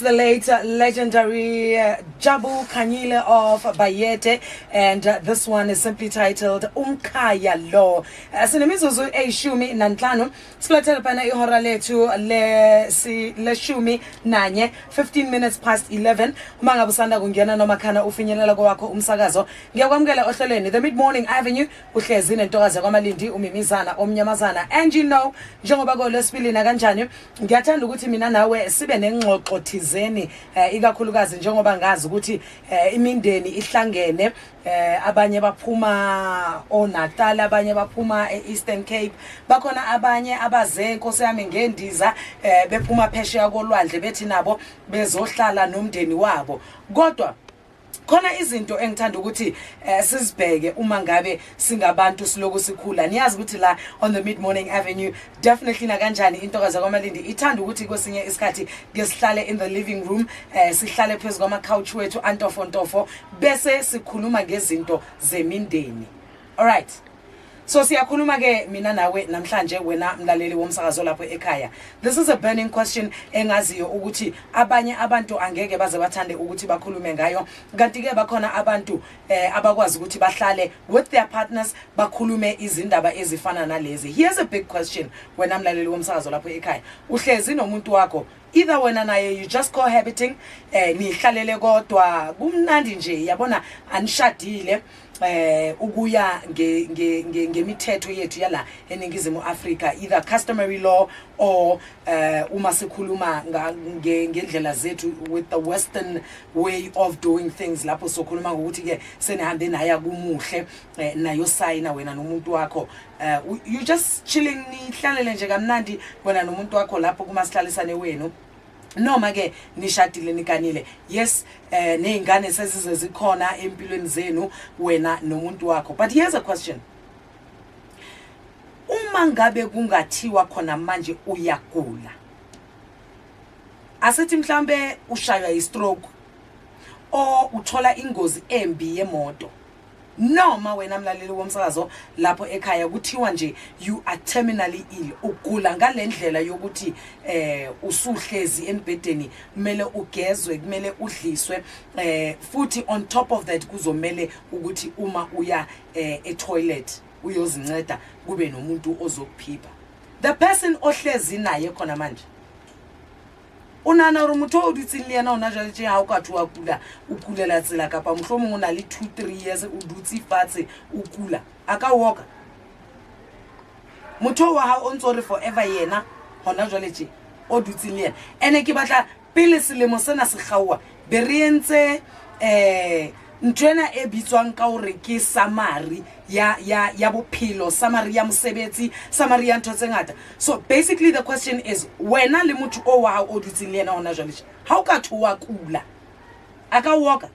the late legendary Jabu Kanyile of Bayete, and this one is simply titled Umkaya Lo. Sinemizuzu Shumi Nantlano, Splatter Pana Ihora Letu Le Shumi Nanye, 15 minutes past 11. Umanga Busanda Gungiana no Makana Ufinyela Goako Umsagazo, Gawamgala Otoleni, the Mid Morning Avenue, Uklezin and Toraza Gomalindi, Umimizana, Omyamazana, and you know, Jongobago Lespili Naganjani, Gatan Lugutimina, where Sibeneng. Thizeni ikakhulukazi njengoba ngazi ukuthi imindeni ihlangene abanye baphuma oNatal abanye baphuma eEastern Cape bakhona abanye abaze Nkosi yami ngendiza bephuma phesheya kolwandle bethi nabo bezohlala nomndeni wabo kodwa khona izinto engithanda ukuthi sizibheke uma ngabe singabantu siloku sikhula niyazi ukuthi la on the Mid Morning Avenue definitely na kanjani intokazi kwaMalindi ithanda ukuthi kwesinye isikhathi ngesihlale in the living room sihlale phezulu kwama couch wethu antofontofo bese sikhuluma ngezinto zemindeni. All right, so siyakhuluma ke mina nawe namhlanje wena mlaleli womsakazo lapho ekhaya. This is a burning question engaziyo ukuthi abanye abantu angeke baze bathande ukuthi bakhulume ngayo kanti ke bakhona abantu abakwazi ukuthi bahlale with their partners bakhulume izindaba ezifana nalezi. Here's a big question wena mlaleli womsakazo lapho ekhaya. Uhlezi nomuntu wakho either wena naye you just cohabiting nihlalele kodwa kumnandi nje yabona anishadile ukuya ngemithetho yethu yala eningizimu Africa either customary law or uma sikhuluma ngendlela zethu with the western way of doing things lapho sokhuluma ngokuthi ke senihambe naya kumuhle nayo sayina wena nomuntu wakho you just chilling nihlalele nje kamnandi wena nomuntu wakho lapho kuma sihlalisane wenu noma ke nishadile nikanile yes neingane sezize zikhona empilweni zenu wena nomuntu wakho. But here's a question, uma ngabe kungathiwa khona manje uyagula asithi mhlambe ushaywa istroke o uthola ingozi embi yemoto noma wena mlaleli womsakazo lapho ekhaya kuthiwa nje you are terminally ill ugula ngalendlela yokuthi usuhlezi embedeni kumele ugezwe kumele udliswe futhi on top of that kuzomela ukuthi uma uya etoilet uyozinceda kube nomuntu ozokuphipha. The person ohlezi naye khona manje unana rumuntu odutsi lena ona jale tje ha o ka thuwa kula ukulela tsela kapa mhlomong ona le 2-3 years udutsi fatse ukula aka walka motho wa ha o ntsore forever yena hona jale tje odutsi lena ene ke batla pele selemo sena se gawa be re entse ntwena e bitswang ka hore ke summary ya bophelo, summary ya mosebetsi, summary ya ntho tse ngata. So basically the question is wena le motho o wa o dutse le yena hona jwale ha o ka thuwa kula aka walka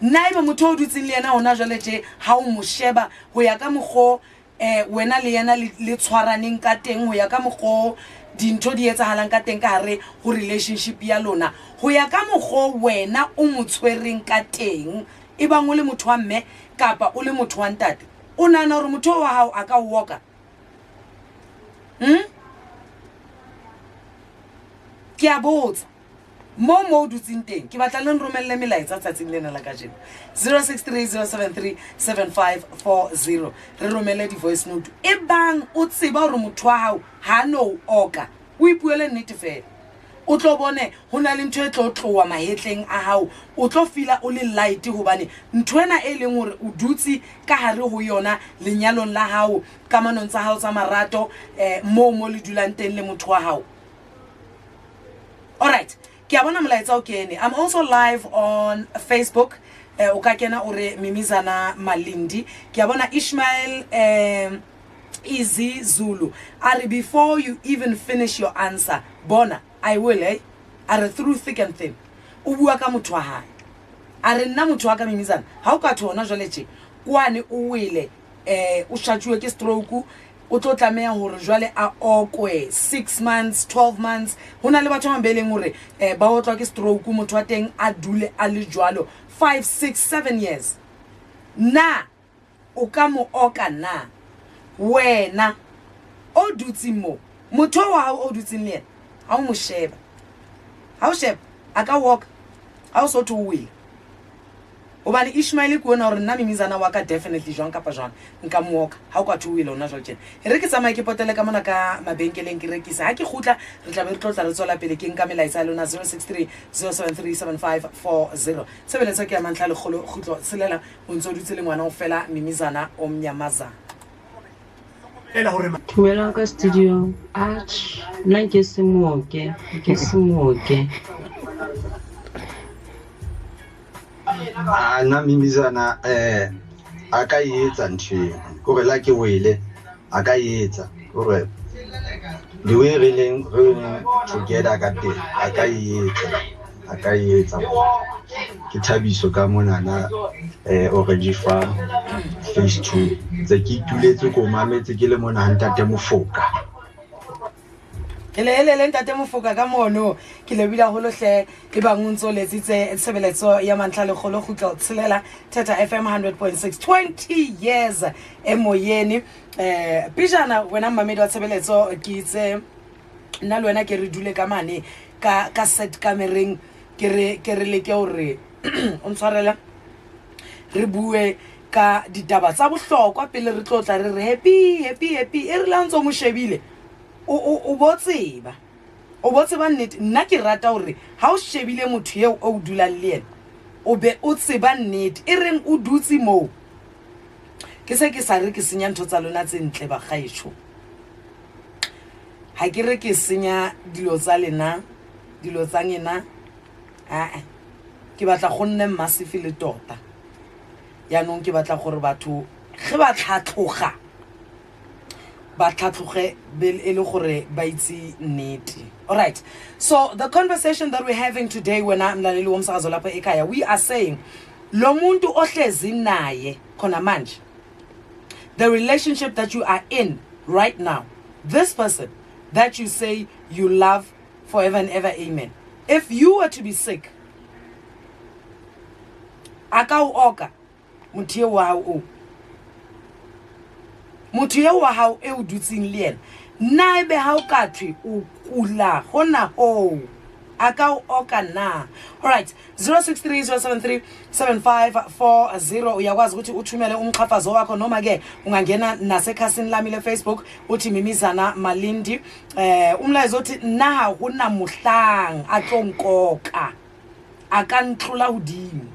naiba motho o dutse le yena hona jwale tje ha o mo sheba ho ya ka mogho wena le yena le tshwaraneng ka teng ho ya ka mogho dintho di etsahalang ka teng ka hare ho relationship ya lona ho ya ka mogho wena o motswereng ka teng e bang o le motho wa mme kapa o le motho wa ntate o nana hore motho wa hao aka walka ke a botsa mo dutsing teng ke batla le nromelle melaetsa tsatsing lena la kajeno 0630737540 re romelle di voice note e bang o tseba hore motho wa hao ha no oka o ipuele nnete fela o tlo bone hona le ntho e tlo tlowa mahetleng a hao o tlo fila o le light hobane ntwena e leng hore o dutsi ka hare ho yona lenyalong la hao kamanong tsa hao tsa marato mo le dulang teng le motho wa hao. All right, I'm also live on Facebook. Ukakena ore Mimizana Malindi. Kiabona Ishmael Easy Zulu. Ari, before you even finish your answer, Bona, I will Are through thick and thin. Ubuaka mutwa hai. Are na mutwaka Mimizana. How ka tona jwaleche? Kwani uwile ushachue ke stroke o tlo tlameha hore jwale a okwe 6 months 12 months hona le batho mabeleng hore ba o tlwa ke stroke motho wa teng a dule a le jwalo 5 6 7 years na o ka mo oka na wena o dutsi mo motho wa hao o dutsi le ha o mo sheba how shep aka walk how so to will obani Ishmael ko na hore nna Mimizana wa ka definitely jwang kapa jwang nka moka ha o ka to will ona jwa tjena re ke tsamaya ke potele ka mona ka mabenkeleng ke rekisa ha ke khutla re tla be re tlotla re tsola pele ke nka melaisa lona 063 073 7540 sebeletsa ke ya mantla le khutlo selela o ntso dutse le ngwana o fela Mimizana o mnyamaza Wela ka studio nna ke semoke nna Mimizana a ka etsa ntho gore la ke wele a ka etsa gore the way re leng together ka teng a ka etsa ke Thabiso ka monana Orange Farm phase 2 tse ke ituletse ko mametse ke le mona Ntate Mofoka le Ntate Mofoka ka mono ke lebila holo hle e bang o ntso letsitse tshebeletso ya mantla le kholo khutlo tshelela Theta FM 100.6 20 years emoyeni Pijana wena mamedi wa tshebeletso ke itse nna le wena ke re dule ka mane ka set camereng ke re le ke hore o ntshwarela re bue ka ditaba tsa bohlokwa pele re tlotla re happy e re la ntso mo shebile o botseba nnete nna ke rata hore ha o shebile motho eo o dulang le yena o be o tseba nnete e reng o dutse mo ke se ke sa re ke senya ntho tsa lona tse ntle ba gaetsho ha ke re ke senya dilo tsa lena dilo tsa ngena ke batla go nne massive le tota ya nong ke batla gore batho ge ba tlhatloga ba tlhatloge ele gore ba itse nnete. All right, so the conversation that we're having today when I'm mlaleli womsakazo lapha ekhaya, we are saying lo muntu ohlezi naye khona manje, the relationship that you are in right now, this person that you say you love forever and ever, amen, if you were to be sick aka o oka motho wa hao e o dutsing le yena na ebe ha o ka thwe o kula hona ho aka o oka na. All right, 0630737540 uyakwazi ukuthi uthumele umqhafazo wakho noma ke ungangena nasekhasini lami le Facebook uthi Mimizana Malindi umlayezo uthi na hona muhlang atlonkoka akantlula hodimo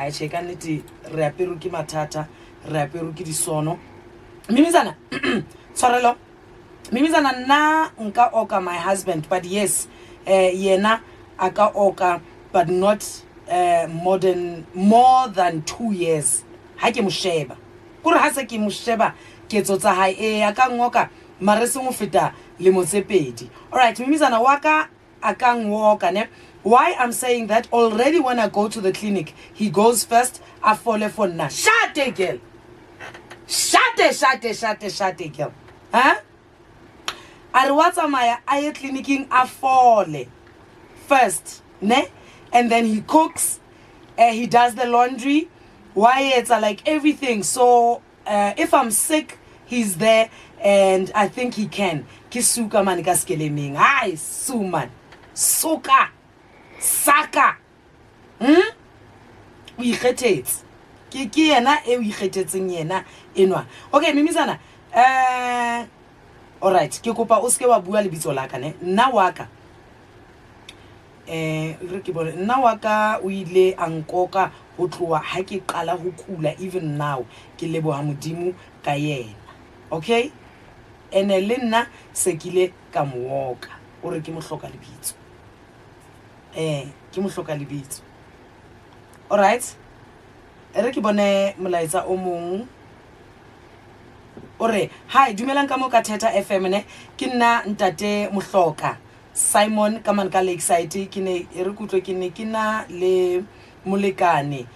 a cheka neti re apero ke mathata re apero ke disono Mimizana tshwarelo Mimizana na nka oka my husband, but yes yena aka oka but not more than 2 years ha ke mosheba kore ha se ke mosheba ke tsotsa hae aka ngoka mare se mo feta le motsepedi. All right, Mimizana waka aka ngoka ne. Why I'm saying that, already when I go to the clinic, he goes first, I fall for na. Shate girl. Shate girl. Huh? Arwata maya aye clinicing a fall first, ne? And then he cooks, he does the laundry. Why it's like everything. So if I'm sick, he's there and I think he can. Kisuka man kaskele ming. Hi, suman. Soka. Saka o ikgethetse ke yena e o ikgethetseng yena enwa. Okay Mimizana all right, ke kopa o ske wa bua le bitso la ka ne nna wa ka re ke bone nna wa ka o ile ankoka ho tloa ha ke qala ho kula, even now ke leboha modimo ka yena. Okay, ene le nna sekile ka mooka o re ke mo hloka lebitso ke mo hloka lebitso. All right, re ke bone molaetsa o mong ore hi dumelang ka mo ka Theta FM ne ke nna ntate Mohloka Simon ka man ka Lakeside ke ne re kutlwe ke ne ke na le molekane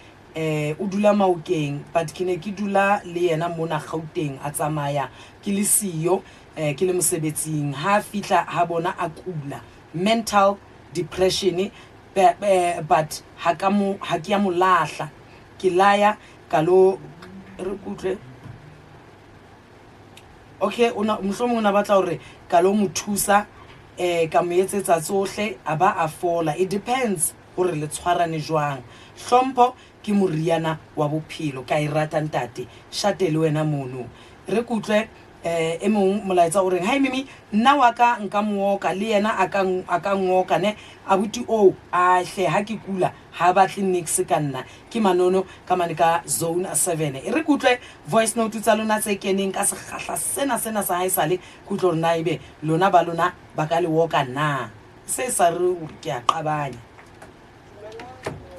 o dula Maokeng but ke ne ke dula le yena mona Gauteng a tsamaya ke le siyo ke le mosebetsing ha fitla ha bona a kula mental depression but ha ke ya molahla ke laya kalo re kutle. Okay, una mohlomong na batla hore kalo mo thusa ka mo etsetsa tsohle a ba a fola. It depends hore le tshwarane jwang. Hlompho ke moriana wa bophelo ka irata ntate shate le wena mono re kutlwe e mong molaetsa o reng hi mimi nna wa ka nka mooka le yena aka ngoka ne abuti o a hle ha ke kula ha batle nix ka nna ke Manono ka mane ka zone 7 re kutlwe voice note tsa lona tse keneng ka segahla sena sa haisale kutlo rena ibe lona ba lona ba ka le woka na se sa re ke a qabanya.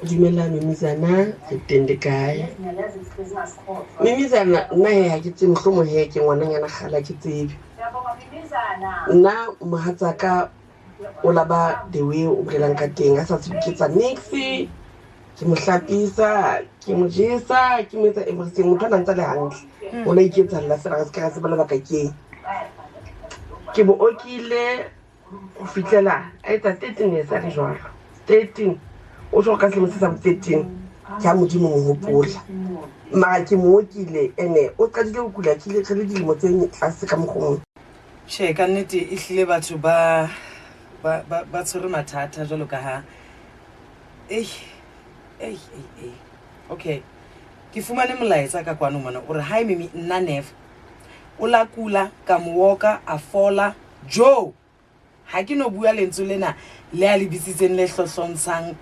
Dumela Mimizana ke tende kae Mimizana nna he ha ke tse mohlomo he ke ngwana nyana khala ke tsebe nna mohatsaka o laba the way o brelang ka teng a sa tsebiketsa nix ke mo hlapisa ke mo jesa ke mo etsa everything motho a ntse le hantle o la iketsa la fela ka se bala baka ke bo okile go fitlela a etsa 13 years a le jwalo 13 o tlo ka selemo se sa 13 ke a modimo mo hopola mara ke mo okile ene o qadile go kula ke le re dilemo tse tlase ka mogong she ka nnete e hlile batho ba tshwere mathata jalo ka ha okay ke fumane molaetsa ka kwano mona o re hi mimi nna nef o la kula ka mooka a fola jo ha ke no bua lentswe lena le a le bitsitseng le hlohlontshang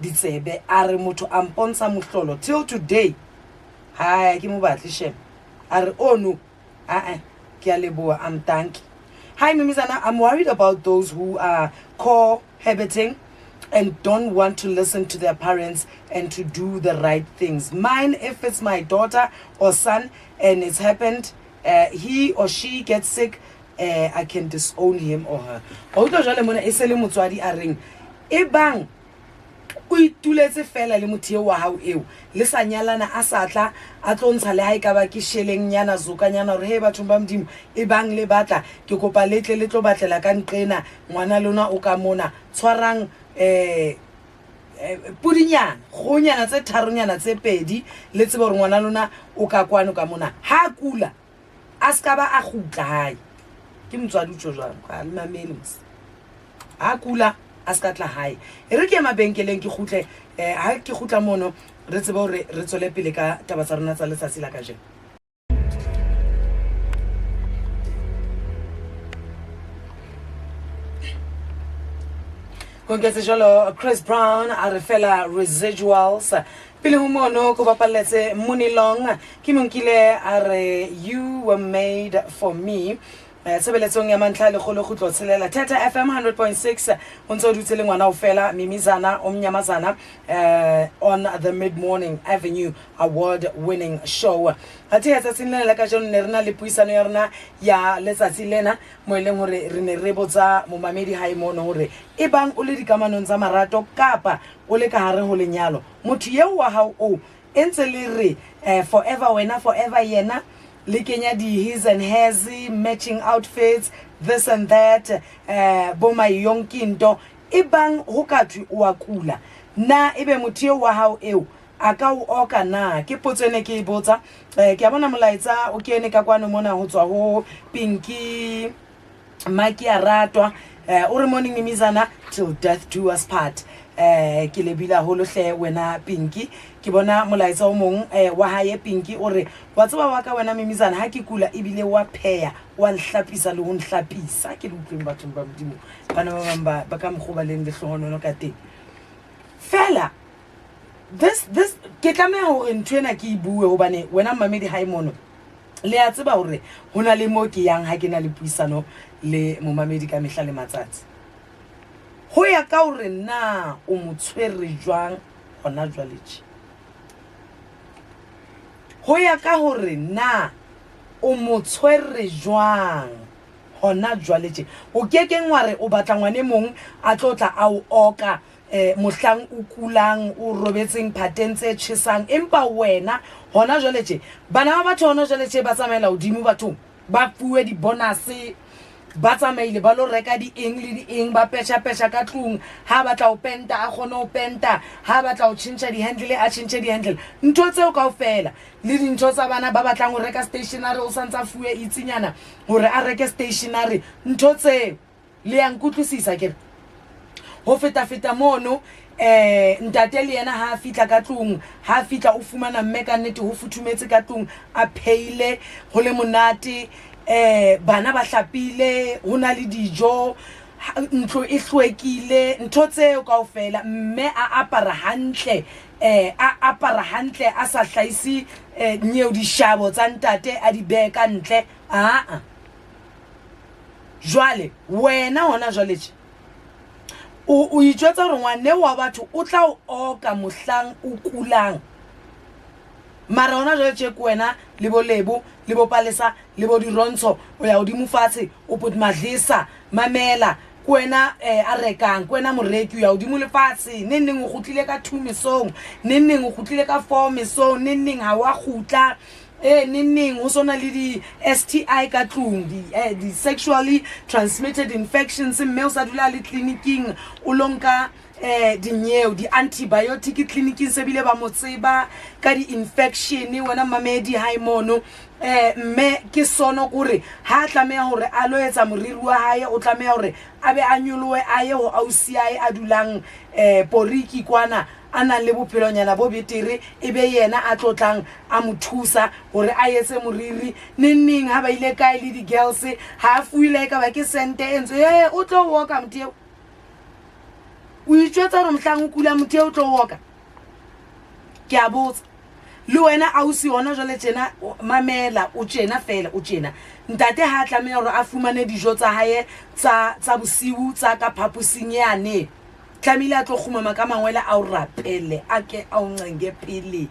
ditsebe a re motho a mpontsha mohlolo till today ha ke mo batle shem a re oh no ke a leboa I'm thank. Hi Mimizana, I'm worried about those who are cohabiting and don't want to listen to their parents and to do the right things. Mine, if it's my daughter or son and it's happened, he or she gets sick, I can disown him or her. Auto jale mona esele motswadi a reng e bang o ituletse fela le motheo wa hao eo le sa nyalana a satla a tlontsha le ha ikaba ke sheleng nyana zuka nyana re he batho ba modimo e bang le batla ke kopa letle le tlo batlela ka nqena ngwana lona o ka mona tshwarang pudinyana gonyana tse tharonyana tse pedi le tsebe gore ngwana lona o ka kwano ka mona ha kula a ska ba a gutla hae ke motswadi tso jwang ka le mamele ha kula a ska tla hae re ke mabenkeleng ke gutle ha ke gutla mono re tsebe hore re tsole pele ka taba tsa rona tsa letsatsi la ka je. Kongetse jalo Chris Brown a re fela residuals pele ho mono ko bapaletse Monilong ke monkile a re you were made for me sebeletsong ya mantlha le kholo khutlo tshelela Theta FM 100.6 o ntse o dutse le ngwana o fela Mimizana o mnyamazana on the Mid Morning Avenue award winning show ati etsa tsinela ka jone ne rena le puisano ya rena ya letsatsi lena mo eleng hore re ne re botsa mo mamedi ha imono hore e bang o le dikamanong tsa marato kapa o le ka hare ho lenyalo motho yeo wa hao o entse le re forever wena forever yena le kenya di his and hers matching outfits this and that bo my yonkinto e bang ho kathwe o akula na ebe motho wa hao eo aka o oka na ke potsene ke botsa ke a bona molaetsa o kene ka kwano mona ho tswa ho Pinky Maki a ratwa o re morning Mimizana till death do us part ke lebila ho lohle wena Pinky ke bona molaetsa o mong wa hae Pinky o re wa tseba wa ka wena Mimizana ha ke kula ebile wa pheya wa nhlapisa le ho nhlapisa ke lutlweng bathong ba modimo bana ba bamba ba ka mkgoba le ndihlohono ka teng fela this ke tlameha hore ntwena ke ibue hobane wena mamedi ha imono le a tseba hore hona le mo ke yang ha ke na le puisano le mo mamedi ka mehla le matsatsi ho ya ka hore na o motshwere jwang hona jwaleche ho ya ka hore na o motshwere jwang hona jwaleche o kekeng wa re o batla ngwane mong a tlotla a o oka mohlang o kulang o robetseng pateng tse tshesang empa wena hona jwaleche bana ba batho hona jwaleche ba tsamaela hodimo batho ba fuwe di bonus ba tsamaile ba lo reka di eng le di eng ba pesha ka tlung ha batla o penta a gone o penta ha batla o tshintsa di handle a tshintse di handle ntho tseo kaofela le dintho tsa bana ba batlang o reka stationery o santsa fuwe itsinyana hore a reke stationery ntho tseo le yang kutlwisisa ke ho feta mono ntate le yena ha fitla ka tlung ha fitla o fumana mme ka nnete ho futhumetse ka tlung a pheile ho le monate bana ba hlapile hona le dijo ntlo e hlwekile ntho tseo kaofela mme a apara hantle a sa hlaisi nyeo dishabo tsa ntate a di beka ntle jwale wena hona jwale tje o itjwetsa hore ngwane wa batho o tla o oka mohlang o kulang mara hona jwale tje ke wena le bo Lebo le bo Palesa le bo Dirontsho o ya hodimo fatshe o put Madlisa mamela ke wena a rekang ke wena moreki o ya hodimo lefatshe neng o kgutlile ka 2 mesong neng o kgutlile ka 4 mesong neng ha wa khutla neng ho sona le di STI ka tlung di sexually transmitted infections mme o sa dula le clinicing o lonka dinyeo di antibiotic clinicing se bile ba motseba ka di infection wena mamedi ha imono mme ke sono gore ha tlameha hore a lo etsa moriri wa hae o tlameha hore a be a nyolowe a ye ho ausi ae a dulang poriki kwana ana le bophelonyana bo betere e be yena a tlotlang a mothusa hore a etse moriri neng ha ba ile kae le di girls ha fuile ka ba ke sente entso o tlo woka mteo o itjwetsa re mhlang o kula mteo o tlo woka ke a botsa le wena ausi hona jwale tjena mamela o tjena fela o tjena ntate ha tlameha hore a fumane dijo tsa hae tsa bosiu tsa ka phapusing yane tlamile a tlo khumama ka mangwele a o rapele a ke a o ncenge pele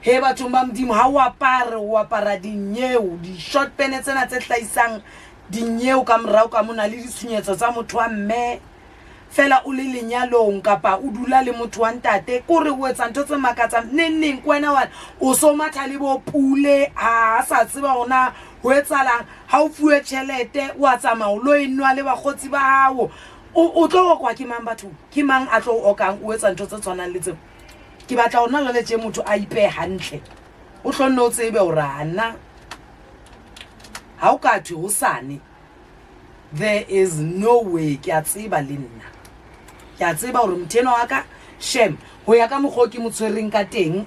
he batho ba modimo ha o apara dinyeo di short pants tsena tse hlaisang dinyeo ka morao ka mona le ditsunyetso tsa motho wa mme fela o le lenyalong kapa o dula le motho wa ntate kore o etsa ntho tse makatsa neng kwena wa o so matha le bo pule a sa tseba ona ho etsalang ha o fuwe tšhelete o a tsamaya o lo enwa le bagotsi ba hao o tlo okwa ke mang batho ke mang a tlo okang o etsa ntho tse tshwanang le tseo ke batla ona jwale tje motho a ipe hantle o hlonne o tsebe o rana ha o ka thwe ho sane there is no way ke a tseba le nna ke a tseba hore mtheno wa ka shem ho ya ka mogho ke motshwereng ka teng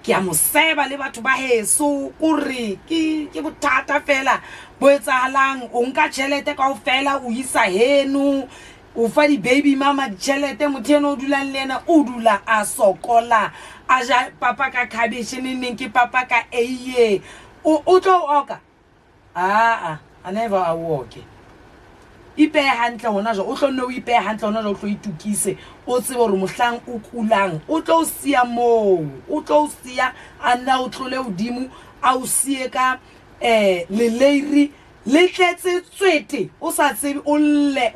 ke a moseba le batho ba heso kore ke bothata fela bo etsahalang o nka tšhelete kaofela o isa heno o fa di baby mama tšhelete motheno o dulang le yena o dula a sokola a ja papa ka cabbage neng ke papa ka eiye o tlo oka a never a walk ipe hantle hona jo o hlonne o ipe hantle hona jo o tlo itukise o tsebe hore mohlang o kulang o tlo sia mo o tlo sia ana o tlole hodimo a o sie ka le leiri le tletse tswete o sa tsebe o lle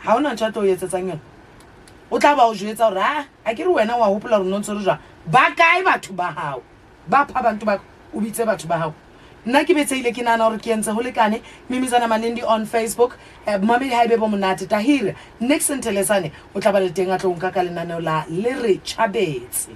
ha ona ntho tlo yetsetsang yona o tla ba o jwetsa hore a ke re wena wa hopola hore no ntse jwa ba kae batho ba hao ba pha bantu ba o bitse batho ba hao nna ke betseile ke nana hore ke entse ho lekane Mimizana Malindi on Facebook mamedi ha ibe bo monate Tahir next Ntelesane o tla ba le teng a tlo nka ka lenaneo la le re chabetse